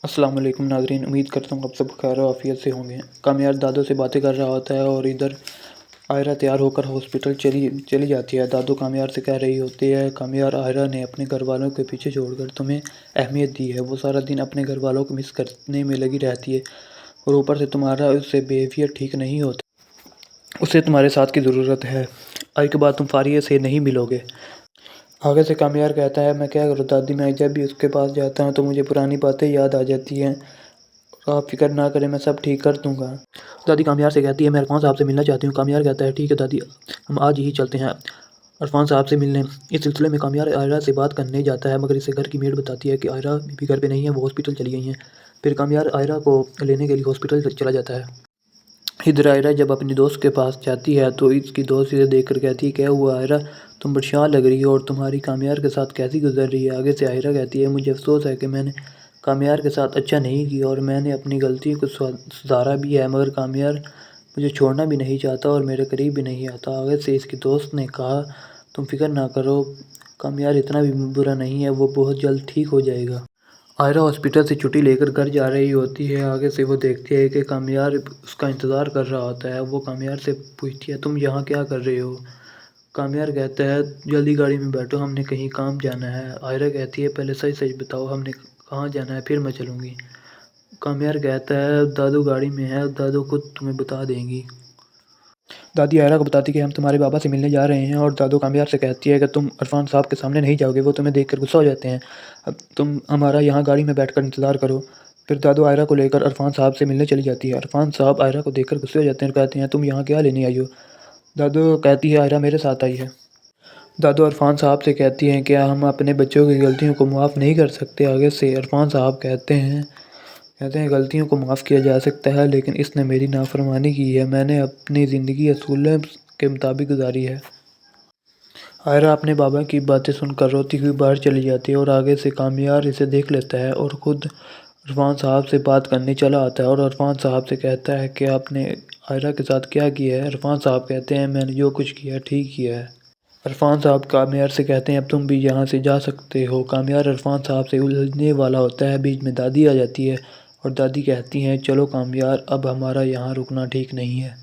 अस्सलाम वालेकुम नाज़रीन, उम्मीद करता हूँ आप सब खैर और आफियत से होंगे। कामयार दादू से बातें कर रहा होता है और इधर आयरा तैयार होकर हॉस्पिटल चली जाती है। दादू कामयार से कह रही होती है, कामयार, आयरा ने अपने घर वालों के पीछे छोड़कर तुम्हें अहमियत दी है। वो सारा दिन अपने घर वालों को मिस करने में लगी रहती है और ऊपर से तुम्हारा उससे बिहेवियर ठीक नहीं होता। उसे तुम्हारे साथ की ज़रूरत है। आज के बाद तुम फारिया से नहीं मिलोगे। आगे से कामयार कहता है, मैं क्या करूँ दादी, मैं जब भी उसके पास जाता हूँ तो मुझे पुरानी बातें याद आ जाती हैं। आप फिक्र ना करें, मैं सब ठीक कर दूंगा। दादी कामयार से कहती है, मैं इरफान साहब से मिलना चाहती हूँ। कामयार कहता है, ठीक है दादी, हम आज ही चलते हैं इरफान साहब से मिलने। इस सिलसिले में कामयार आयरा से बात करने जाता है, मगर इसे घर की मेड बताती है कि आयरा भी घर पे नहीं है, वो हॉस्पिटल चली गई हैं। फिर कामयार आयरा को लेने के लिए हॉस्पिटल चला जाता है। इधर आयरा जब अपनी दोस्त के पास जाती है तो इसकी दोस्त इसे देख कर कहती है, क्या हुआ आयरा, तुम परेशान लग रही हो और तुम्हारी कामयार के साथ कैसी गुजर रही है। आगे से आयरा कहती है, मुझे अफसोस है कि मैंने कामयार के साथ अच्छा नहीं किया और मैंने अपनी गलती को सुधारा भी है, मगर कामयार मुझे छोड़ना भी नहीं चाहता और मेरे करीब भी नहीं आता। आगे से इसकी दोस्त ने कहा, तुम फिक्र ना करो, कामयार इतना भी बुरा नहीं है, वो बहुत जल्द ठीक हो जाएगा। आयरा हॉस्पिटल से छुट्टी लेकर घर जा रही होती है। आगे से वो देखती है कि कामयार उसका इंतज़ार कर रहा होता है। वो कामयार से पूछती है, तुम यहाँ क्या कर रहे हो। कामयार कहता है, जल्दी गाड़ी में बैठो, हमने कहीं काम जाना है। आयरा कहती है, पहले सच सच बताओ, हमने कहाँ जाना है, फिर मैं चलूँगी। कामयार कहता है, दादू गाड़ी में है, दादू खुद तुम्हें बता देंगी। दादी आयरा को बताती कि हम तुम्हारे बाबा से मिलने जा रहे हैं और दादू कामयार से कहती है कि तुम इरफान साहब के सामने नहीं जाओगे, वो तुम्हें देखकर गुस्सा हो जाते हैं। अब तुम हमारा यहाँ गाड़ी में बैठकर इंतज़ार करो। फिर दादू आयरा को लेकर इरफान साहब से मिलने चली जाती है। इरफान साहब आयरा को देखकर गुस्से हो जाते हैं और कहते हैं, तुम यहाँ क्या लेने आई हो। दादू कहती है, आयरा मेरे साथ आई है। दादू इरफान साहब से कहती हैं, क्या हम अपने बच्चों की गलतियों को माफ़ नहीं कर सकते। आगे से इरफान साहब कहते हैं गलतियों को माफ़ किया जा सकता है, लेकिन इसने मेरी नाफरमानी की है। मैंने अपनी ज़िंदगी असूलों के मुताबिक गुजारी है। आयरा अपने बाबा की बातें सुनकर रोती हुई बाहर चली जाती है और आगे से कामयार इसे देख लेता है और ख़ुद इरफान साहब से बात करने चला आता है और इरफान साहब से कहता है कि आपने आयरा के साथ क्या किया है। इरफान साहब कहते हैं, मैंने जो कुछ किया ठीक किया है। इरफान साहब कामयार से कहते हैं, अब तुम भी यहाँ से जा सकते हो। कामयार इरफान साहब से उलझने वाला होता है, बीच में दादी आ जाती है और दादी कहती हैं, चलो कामयार, अब हमारा यहाँ रुकना ठीक नहीं है।